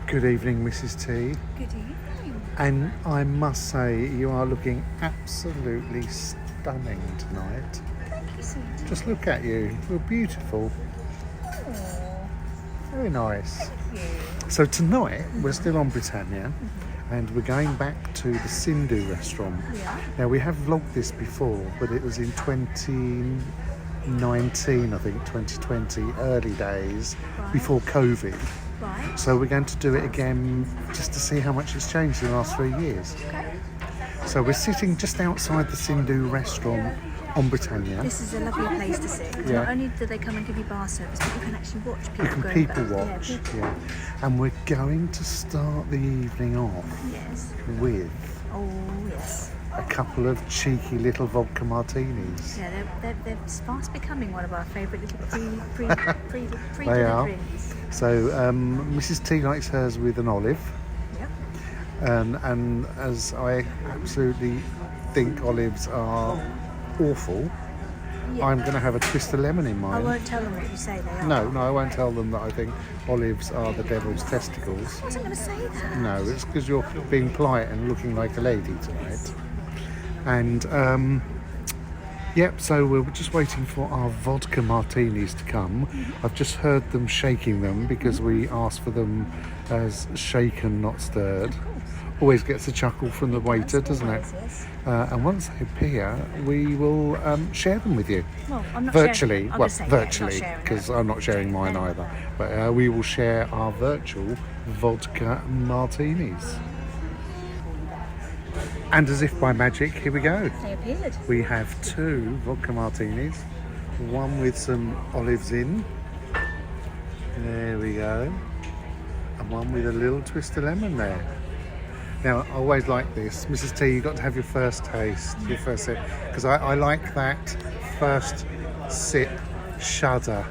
Good evening, Mrs. T. Good evening. And I must say, you are looking absolutely stunning tonight. Thank you, sweetie. Just look at you. You're beautiful. Oh, Very nice. thank you. So tonight, we're still on Britannia, and we're going back to the Sindhu restaurant. Yeah. Now, we have vlogged this before, but it was in 2019, I think, 2020, early days, Right. before COVID. Right. So we're going to do it again just to see how much it's changed in the last 3 years. Okay. So we're sitting just outside the Sindhu restaurant on Britannia. This is a lovely place to sit. 'Cause Yeah. Not only do they come and give you bar service, but you can actually watch people You can going people back. watch, Yeah, people. yeah. And we're going to start the evening off Yes. with Oh, yes. a couple of cheeky little vodka martinis. Yeah, they're fast becoming one of our favourite little They pre-dinner are. drinks. So Mrs. T likes hers with an olive, Yep. and as I absolutely think olives are awful, Yeah. I'm going to have a twist of lemon in I mine. won't tell them what you say they are. No, I won't tell them that I think olives are the devil's testicles. I wasn't going to say that. No, it's because you're being polite and looking like a lady tonight. And yep, so we're just waiting for our vodka martinis to come. I've just heard them shaking them because we asked for them as shaken, not stirred. Always gets a chuckle from the waiter, doesn't it? Yes. And once they appear, we will share them with you. Well, I'm not Virtually, sharing. I'm well, gonna say, virtually, yeah, because I'm not sharing mine either. But we will share our virtual vodka martinis. And as if by magic, here we go. They appeared. We have 2 vodka martinis, one with some olives in. There we go. And one with a little twist of lemon there. Now, I always like this. Mrs. T, you've got to have your first taste, your first sip. Because I like that first sip shudder.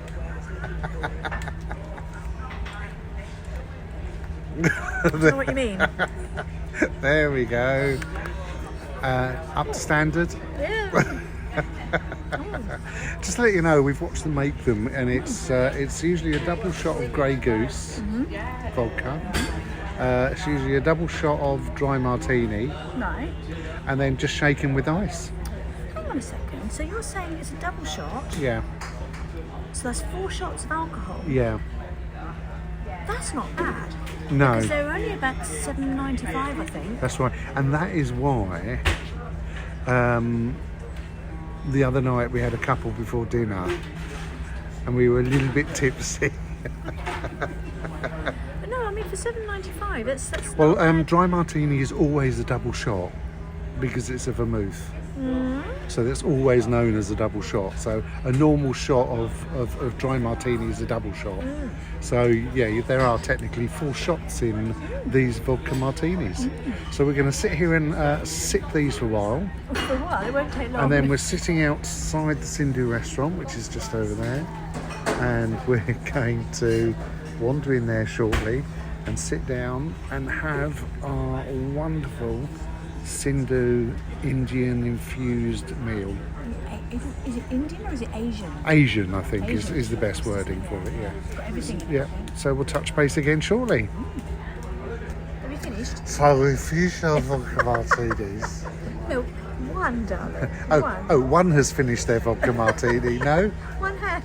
I know what you mean. There we go. Up to standard. Yeah. Just to let you know, we've watched them make them, and it's usually a double shot of Grey Goose vodka. It's usually a double shot of dry martini, Right. and then just shaken with ice. Hang on a second. So you're saying it's a double shot? Yeah, So that's 4 shots of alcohol? yeah. That's not bad. No, Because they're only about $7.95, I think. that's right. And that is why the other night we had a couple before dinner, and we were a little bit tipsy. But no, I mean for $7.95, that's Well, not bad. dry martini is always a double shot because it's a vermouth. So that's always known as a double shot. So a normal shot of dry martini is a double shot. So yeah, there are technically 4 shots in these vodka martinis. So we're going to sit here and sip these for a while. For a while, it won't take long. And then we're sitting outside the Sindhu restaurant, which is just over there. And we're going to wander in there shortly and sit down and have our wonderful Sindhu Indian infused meal. Is it Indian or is it Asian? Asian, I think, Asian. is the best wording for it, yeah. It's got everything in it, Yeah, I think. so we'll touch base again shortly. Have you finished? So we finished our vodka martinis. No, one, darling. One has finished their vodka martini, no? One had.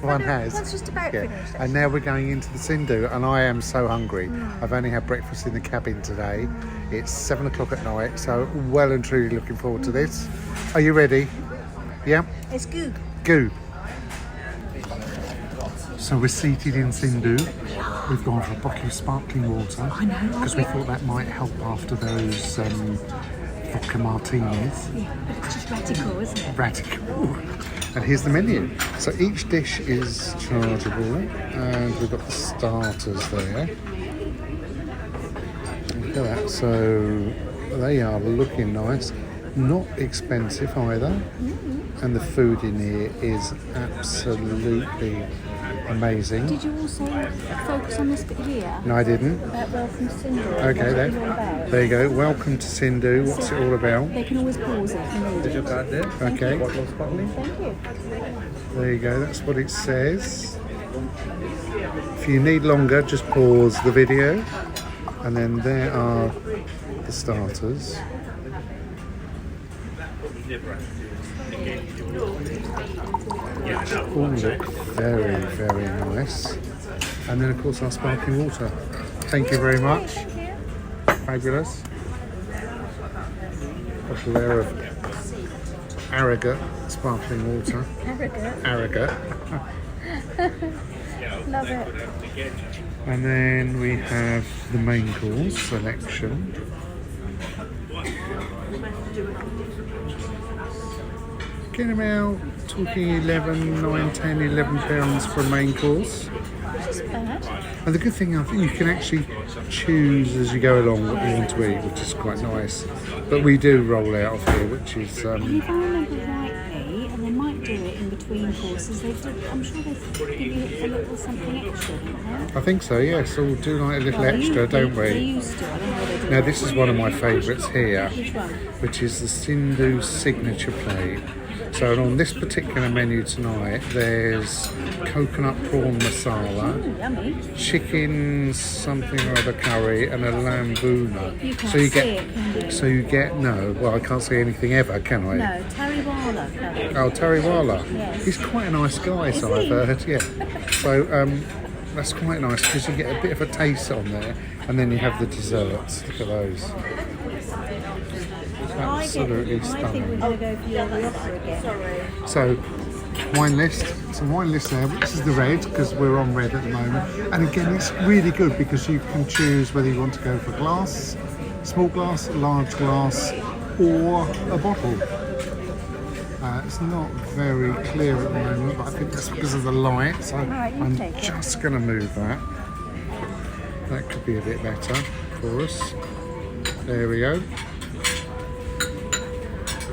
One No, has. One's just about Yeah. finished. And now we're going into the Sindhu, and I am so hungry. I've only had breakfast in the cabin today. It's 7 o'clock at night, so well and truly looking forward to this. Are you ready? Yeah? It's good. Go. So we're seated in Sindhu. We've gone for a bottle of sparkling water because we thought that might help after those vodka martinis. Yeah, but it's just radical, isn't it? Radical. And here's the menu. So each dish is chargeable, and we've got the starters there. Look at that. So they are looking nice. Not expensive either. And the food in here is absolutely amazing. Did you also focus on this bit here? No, I didn't. About Welcome to Sindhu. Okay, then. There you go. Welcome to Sindhu. What's it all about? They can always pause it if you need it. Card there. Okay. Bottle of sparkling. Thank you. There you go. That's what it says. If you need longer, just pause the video. And then there are the starters. All look very, very nice. And then of course our sparkling water. Thank you very much. Fabulous. Bottle there of Arrogate sparkling water. Arrogate. Love it. And then we have the main course selection. Getting about talking 11, 9, 10, 11 pounds for a main course. Which is bad. And the good thing, I think you can actually choose as you go along what you want to eat, which is quite nice. But we do roll out of here, which is... If I remember rightly, and they might do it in between courses, I'm sure they give you a little something extra, don't they? I think so, yes. So we'll do like a little extra, don't They we? used to. I don't know what they do. Now this is one of my favourites here, Which one? which is the Sindhu signature plate. So on this particular menu tonight, there's coconut prawn masala, Ooh, yummy. chicken something or other curry, and a lamb boona. You can't So you see get, it, can you? so you get well, I can't see anything ever, can I? No, Tariwala. No. Oh, Tariwala. Yes. He's quite a nice guy, so Is I've he? heard. Yeah. So that's quite nice because you get a bit of a taste on there, and then you have the desserts. Look at those. Absolutely I think we're stunning. going to go for your offer again. So, wine list. It's a wine list there. This is the red because we're on red at the moment. And again, it's really good because you can choose whether you want to go for glass, small glass, large glass, or a bottle. It's not very clear at the moment, but I think that's because of the light. So Right, you I'm take it. just going to move that. That could be a bit better for us. There we go.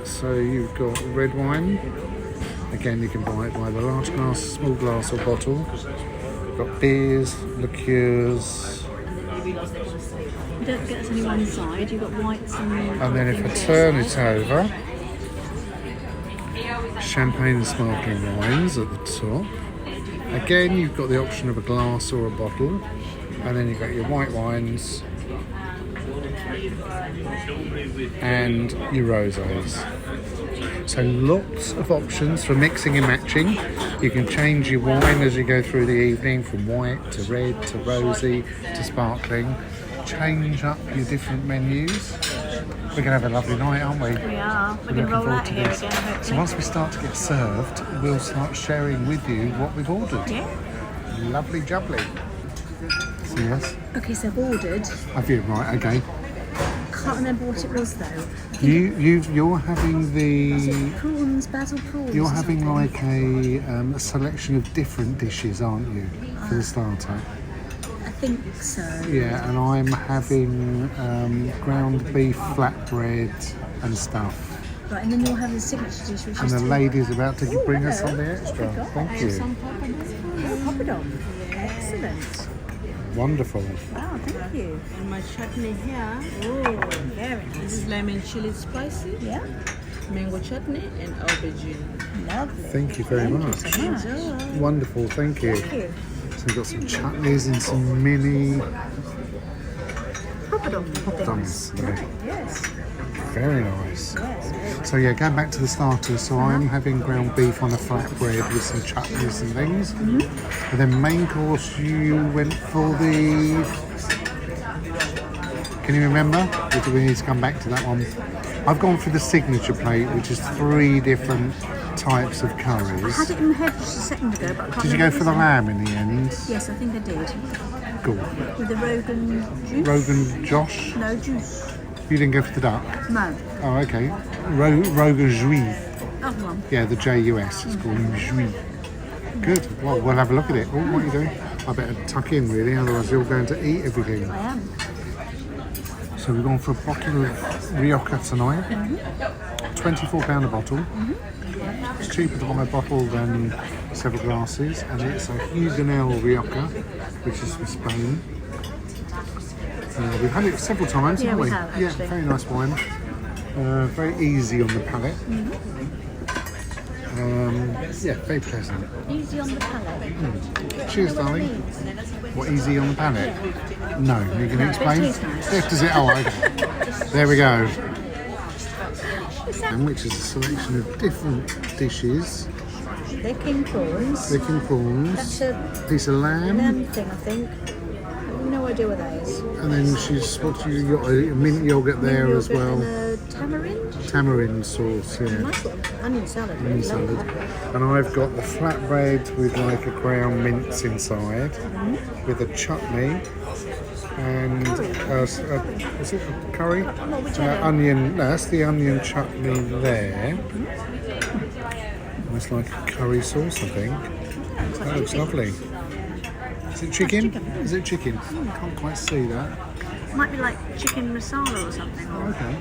So you've got red wine. Again, you can buy it by the large glass, small glass or bottle. You've got beers, liqueurs. You don't get us only one side, you've got whites and And then if I turn it over, champagne and sparkling wines at the top. Again, you've got the option of a glass or a bottle. And then you've got your white wines and your rosés. So lots of options for mixing and matching. You can change your wine as you go through the evening from white to red to rosy to sparkling. Change up your different menus. We're going to have a lovely night, aren't we? we are. We're going to Looking roll forward out to here this. again, So hopefully. once we start to get served, we'll start sharing with you what we've ordered. Yeah. Lovely jubbly. So yes, Okay, so I've ordered. have you? Right, okay. Can't remember what it was though. You're having Was the... it prawns, basil prawns? You're or having something? like a selection of different dishes, aren't you, for the starter? I think so. Yeah, and I'm having ground beef flatbread and stuff. Right, and then you'll have the signature dish, which And is the lady's about to Oh, bring us hello. something extra. What have we got? Thank you. Some poppadom. Excellent. Wonderful. Wow, thank you. And my chutney here, Oh, very this nice. is lemon chili spicy, Yeah, mango chutney, and aubergine. lovely. Thank you very much. So much. Wonderful, thank you. Thank you. So we've got some chutneys and some mini Poppadom. dumps there. Yes. Very nice. Yes. So yeah, going back to the starters, so I'm having ground beef on a flatbread with some chutneys and things. And then main course, you went for the... Can you remember? Or do we need to come back to that one? I've gone for the signature plate, which is 3 different types of I had curries. it in my head just a second ago, but I can't Did you go remember for the what lamb in the end? it was. Yes, I think I did. Cool. With the Rogan juice? Rogan Josh? No, juice. You didn't go for the duck? No. Oh, okay. Rogan Juif. Other one. Yeah, the JUS. It's called Juif. Good. Well, we'll have a look at it. Oh, what are you doing? I better tuck in, really, otherwise you're going to eat everything. I am. So we've gone for a bottle of Rioja tonight. £24 a bottle. It's cheaper to buy a bottle than several glasses, and it's a Huguenot Rioja, which is from Spain. We've had it several times, Yeah, haven't we we? have, Yeah, actually. very nice wine. Very easy on the palate. Yeah, very pleasant. Easy on the palate. Cheers, Know what that darling. means? What, easy on the palate? No, you can No, but it explain? tastes nice. Yeah, does it? Oh, okay. There we go. And which is a selection of different dishes. They're king prawns. Chicken prawns, That's a piece of lamb, lamb thing, I think. I have no idea what that is. and then she's you got a mint yogurt there as Yogurt well. and a tamarind. Tamarind sauce, yeah. Nice one. Onion salad. Onion salad. And I've got the flatbread with like a ground mince inside, with a chutney and is it a curry? No, whichever. Onion. No, that's the onion chutney there. It's like a curry sauce, I think. That looks lovely. Is it chicken? Is it chicken? Can't quite see that. Might be like chicken masala or something. Or, Okay.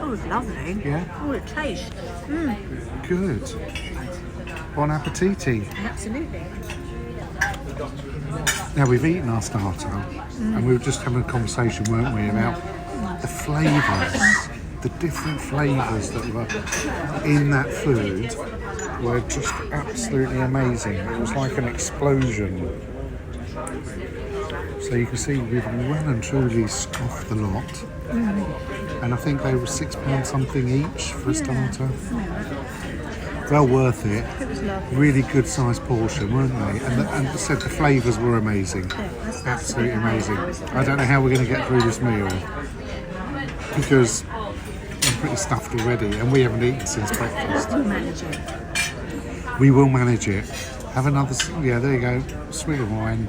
oh, it's lovely. Yeah. Oh, it tastes. Good. Bon appetiti. Absolutely. Now we've eaten our starter, and we were just having a conversation, weren't we, about the flavours, the different flavours that were in that food were just absolutely amazing. It was like an explosion. So you can see we've well and truly stuffed the lot, and I think they were £6 something each for a starter. Well worth it. It was lovely. Really good sized portion, weren't they? And as I said, the flavours were amazing. That's Absolutely amazing. I don't know how we're going to get through this meal because I'm pretty stuffed already and we haven't eaten since breakfast. We'll manage it. We will manage it. Have another, yeah, there you go, swig of wine.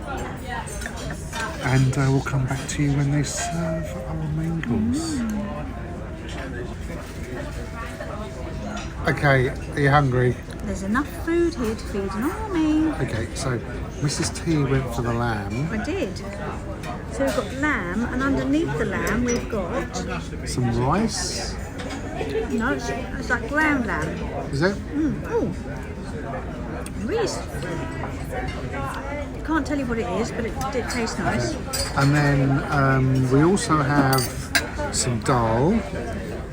And we'll come back to you when they serve our main course. Okay, are you hungry? There's enough food here to feed an army. Okay, so Mrs. T went for the lamb. I did. So we've got lamb, and underneath the lamb we've got Some rice. no, it's like ground lamb. Is it? Oh, Reese. Can't tell you what it is, but it did taste nice. And then we also have some dal,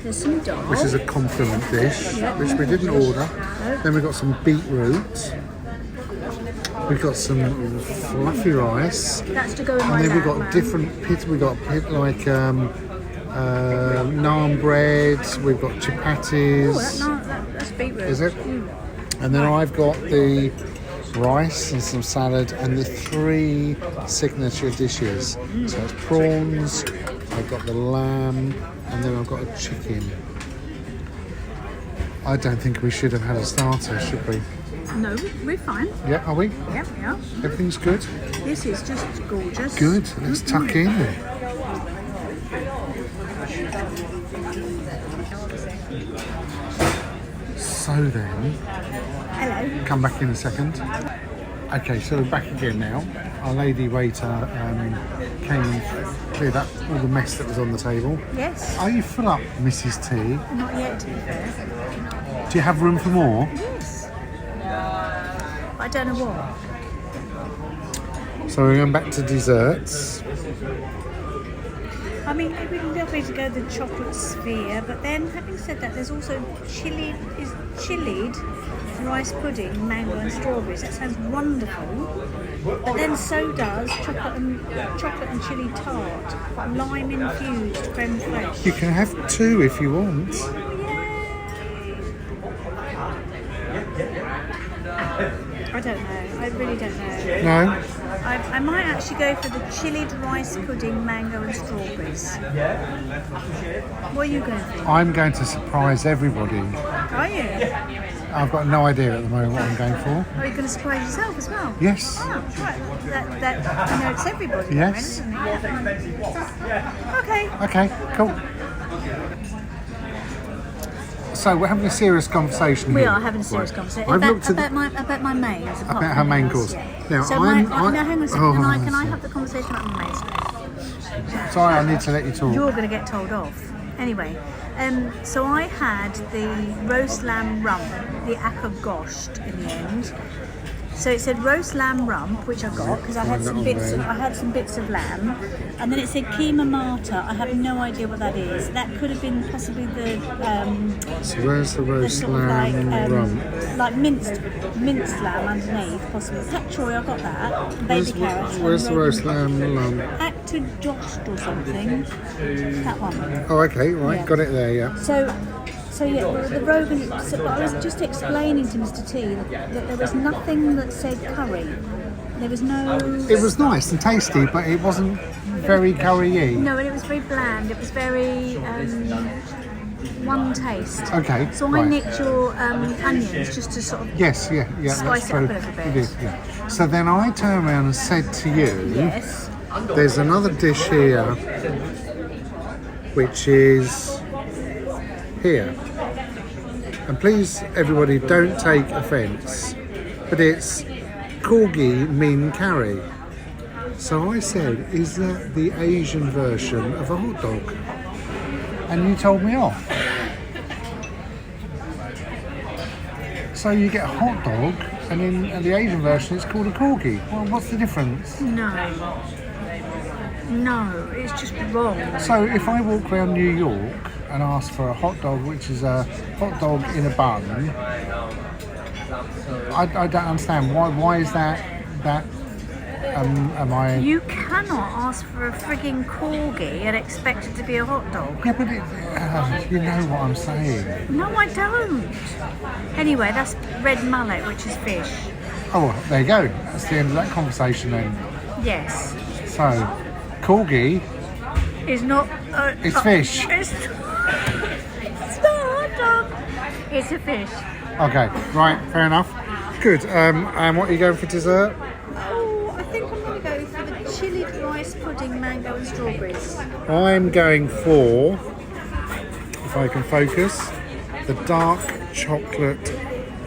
There's some dal. which is a complement dish, which we didn't order. Then we've got some beetroot. We've got some fluffy rice. That's to go in my And then we've lamb. got different pits. We've got like naan bread. We've got chapatis. Oh, that's beetroot. Is it? And then I've got the rice and some salad and the 3 signature dishes. So it's prawns, I've got the lamb, and then I've got a chicken. I don't think we should have had a starter, should we? No, we're fine. Yeah, are we? Yeah, yeah. Everything's good? This is just gorgeous. Good, let's tuck in. So then, Hello. come back in a second. Okay, so we're back again now. Our lady waiter came and cleared up all the mess that was on the table. Yes. Are you full up, Mrs. T? Not yet, to be fair. Do you have room for more? Yes. I don't know what. So we're going back to desserts. I mean, it would be lovely to go the chocolate sphere, but then, having said that, there's also chilled rice pudding, mango and strawberries. That sounds wonderful. But then so does chocolate and chili tart, lime infused creme fraiche. You can have 2 if you want. I don't know. I really don't know. No? I might actually go for the chilled rice pudding, mango and strawberries. What are you going for? I'm going to surprise everybody. Are you? I've got no idea at the moment what I'm going for. Are you going to surprise yourself as well? Yes. Oh, right. That you know, it's everybody. Yes. Then, isn't it? Okay. Okay, cool. So we're having a serious conversation We here. are having a serious Right. conversation I've looked at about my mains. apart about her from main yours. course. Yeah. Now, So I'm- now hang on a second. oh, Can I have the conversation about my mains? Sorry, I need to let you talk. You're going to get told off. Anyway, so I had the roast lamb rump, the akagosht in the end. So it said roast lamb rump, which I got because I had Find that some on bits. there. I had some bits of lamb, and then it said keema mata. I have no idea what that is. That could have been possibly the So where's the the roast sort of lamb rump? like minced lamb underneath, possibly. Patroy, I got that. Baby carrots. Where's the and roast Rogan- lamb rump? Actor Dost or something. That one. Oh, okay, right, Yeah. got it there, yeah. So yeah, the Rogan. So I was just explaining to Mr. T that there was nothing that said curry. There was no. It was nice and tasty, but it wasn't very curry-y. No, and it was very bland. It was very one taste. Okay, So I right. nicked your onions just to sort of. Yes, yeah, Spice that's it up true. a little bit. You did, yeah. So then I turned around and said to you, Yes. there's another dish here, which is here. And please, everybody, don't take offence, but it's corgi min curry. So I said, is that the Asian version of a hot dog? And you told me off. So you get a hot dog, and in the Asian version it's called a corgi. Well, what's the difference? No, it's just wrong. So if I walk around New York and ask for a hot dog, which is a hot dog in a bun, I don't understand. Why is that? Am I? You cannot ask for a frigging corgi and expect it to be a hot dog. Yeah, but you know what I'm saying. No, I don't. Anyway, that's red mullet, which is fish. Oh, well, there you go. That's the end of that conversation then. Yes. So, corgi It's not. is fish. It's not a hot dog. It's a fish. Okay, right, fair enough. Good. And what are you going for dessert? Oh, I think I'm going to go for the chilled rice pudding, mango and strawberries. I'm going for, if I can focus, the dark chocolate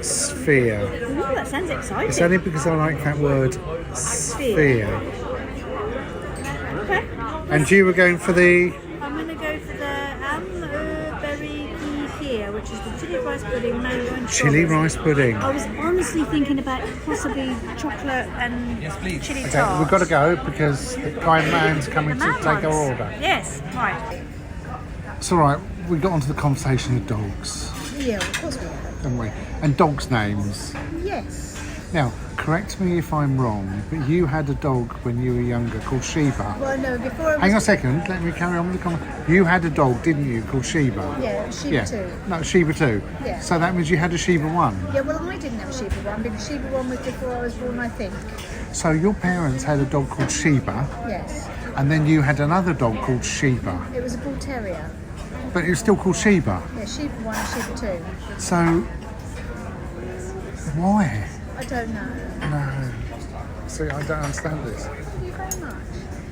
sphere. Ooh, that sounds exciting. It's only because I like that word, sphere. Okay. And you were going for the... I'm going to go for the berry kia, which is the chili rice pudding, mango and chili strawberries. rice pudding. I was honestly thinking about possibly chocolate and chili Okay, tart. we've got to go because the kind man's coming The to man take our ones. order. Yes, right. It's all right. We got onto the conversation of dogs, Yeah, of course we have. haven't we? And dogs' names. Yes. Now, correct me if I'm wrong, but you had a dog when you were younger called Sheba. Well, no, before I was... Hang on a second, let me carry on with the conversation. You had a dog, didn't you, called Sheba? Yeah, Sheba too. No, Sheba too. Yeah. So that means you had a Sheba 1. Yeah, well, I didn't have Sheba 1 because Sheba 1 was before I was born, I think. So your parents had a dog called Sheba, Yes. and then you had another dog called Sheba, It was a bull terrier. but it was still called Sheba. Yeah, Sheba 1 and Sheba 2. So, why? I don't know. No. See, I don't understand this. Thank you very much.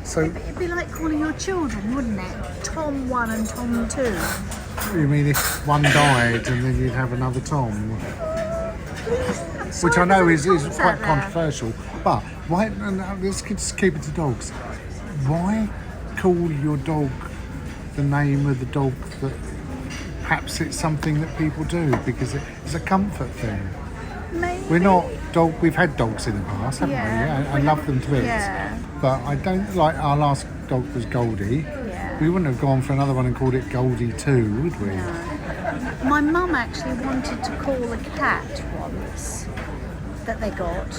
So, It'd be like calling your children, wouldn't it? Tom 1 and Tom 2. you mean if one died and then you'd have another Tom? Which I know is quite controversial. But why? No, let's just keep it to dogs. Why call your dog the name of the dog that perhaps it's something that people do because it's a comfort thing? Maybe. We're not dog. We've had dogs in the past, haven't we? Yeah. I love them to bits. Yeah. But I don't like. Our last dog was Goldie. Yeah. We wouldn't have gone for another one and called it Goldie 2, would we? My mum actually wanted to call a cat once that they got.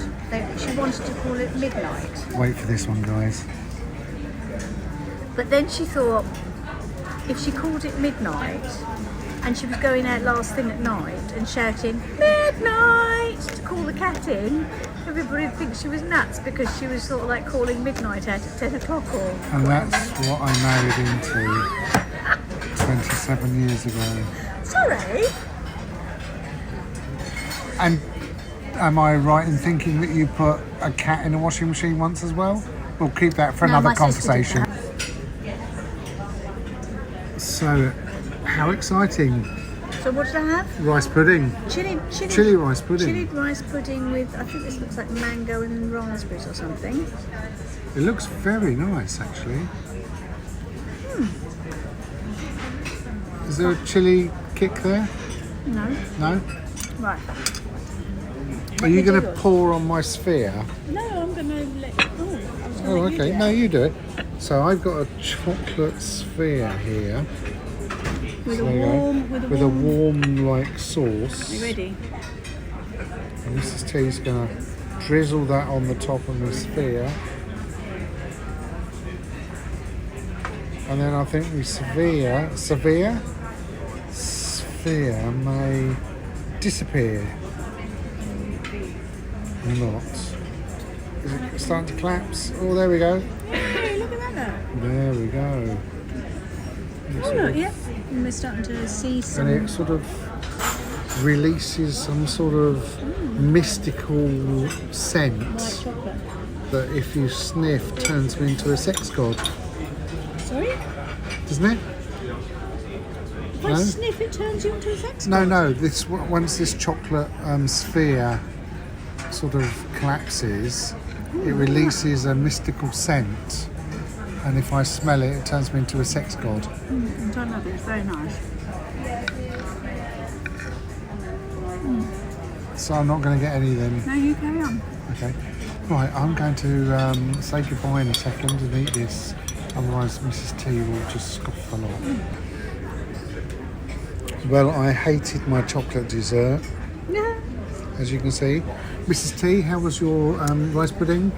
She wanted to call it Midnight. Wait for this one, guys. But then she thought if she called it Midnight and she was going out last thing at night and shouting Midnight to call the cat in, everybody would think she was nuts because she was sort of like calling midnight out at 10 o'clock or... And that's what I married into 27 years ago. Sorry? And am I right in thinking that you put a cat in a washing machine once as well? We'll keep that for No, another my sister did conversation. So, how exciting. So what did I have? Rice pudding. Chili rice pudding. Chilled rice pudding with, I think this looks like mango and raspberries or something. It looks very nice, actually. Is there a chili kick there? No. No? Right. Are you going to pour on my sphere? No, I'm going to let. Oh, I was gonna Oh, let you okay. do it. No, you do it. So I've got a chocolate sphere here. With So a there you go. warm, with a warm like sauce. Are you ready? And Mrs. T's going to drizzle that on the top of the sphere. And then I think the sphere may disappear. Or not. Is it starting to collapse? Oh, there we go. Hey, look at that. There we go. Oh, look, yeah. And we're starting to see some. And it sort of releases some sort of mystical scent White chocolate. that if you sniff turns me into a sex god, Sorry? doesn't it? If I No? sniff, it turns you into a sex No, god. no. This once this chocolate sphere sort of collapses, it releases a mystical scent, and if I smell it, it turns me into a sex god. I don't know, but it's very nice. So I'm not going to get any then. No, you carry on. Okay. Right, I'm going to say goodbye in a second and eat this. Otherwise, Mrs. T will just scoff a lot. Well, I hated my chocolate dessert, Yeah. as you can see. Mrs. T, how was your rice pudding?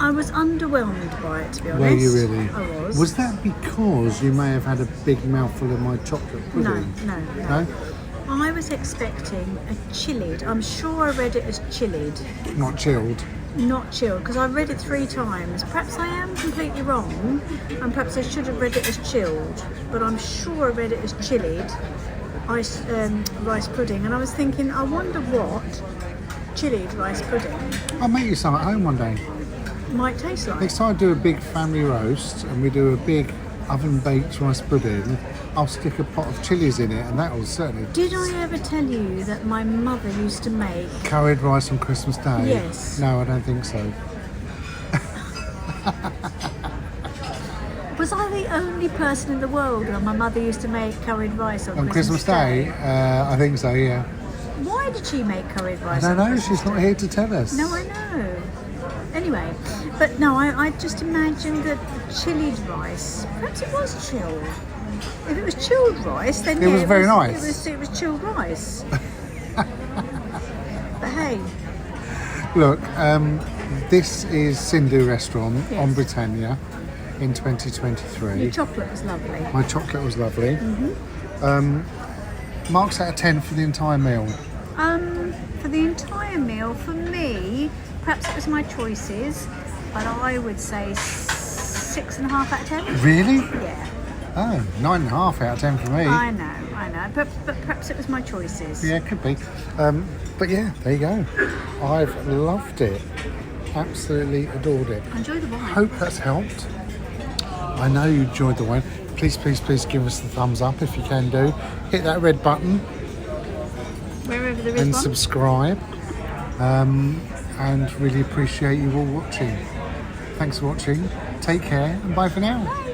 I was underwhelmed by it, to be honest. Were you really? I was. Was that because you may have had a big mouthful of my chocolate No, pudding? no. I was expecting a chilled. I'm sure I read it as chilled, Not chilled. not chilled, because I read it 3 times. Perhaps I am completely wrong, and perhaps I should have read it as chilled, but I'm sure I read it as chilled rice pudding. And I was thinking, I wonder what chilled rice pudding I'll make you some at home one day. might taste like. Next time I do a big family roast and we do a big oven-baked rice pudding, I'll stick a pot of chilies in it, and that will certainly... Did I ever tell you that my mother used to make? Curried rice on Christmas Day? Yes. No, I don't think so. Was I the only person in the world where my mother used to make curried rice On Christmas Day? I think so, yeah. Why did she make curried I rice? don't on know, Christmas she's not Day? here to tell us. No, I know. Anyway, but no, I just imagined that the chilled rice. Perhaps it was chilled. If it was chilled rice, then It yeah, was very nice. It was chilled rice. But hey, Look, this is Sindhu restaurant Yes. on Britannia in your 2023. chocolate was lovely. My chocolate was lovely. Marks out of 10 for the entire meal. For the entire meal, for me, perhaps it was my choices, but I would say 6.5 out of 10. Really? Yeah, Oh, 9.5 out of 10 for me. I know. But perhaps it was my choices. Yeah, it could be. But yeah, there you go. I've loved it. Absolutely adored it. Enjoy the wine. Hope that's helped. I know you enjoyed the wine. Please, please, please give us the thumbs up if you can do. Hit that red button Wherever there is and one. subscribe. And really appreciate you all watching. Thanks for watching. Take care and bye for now. Bye.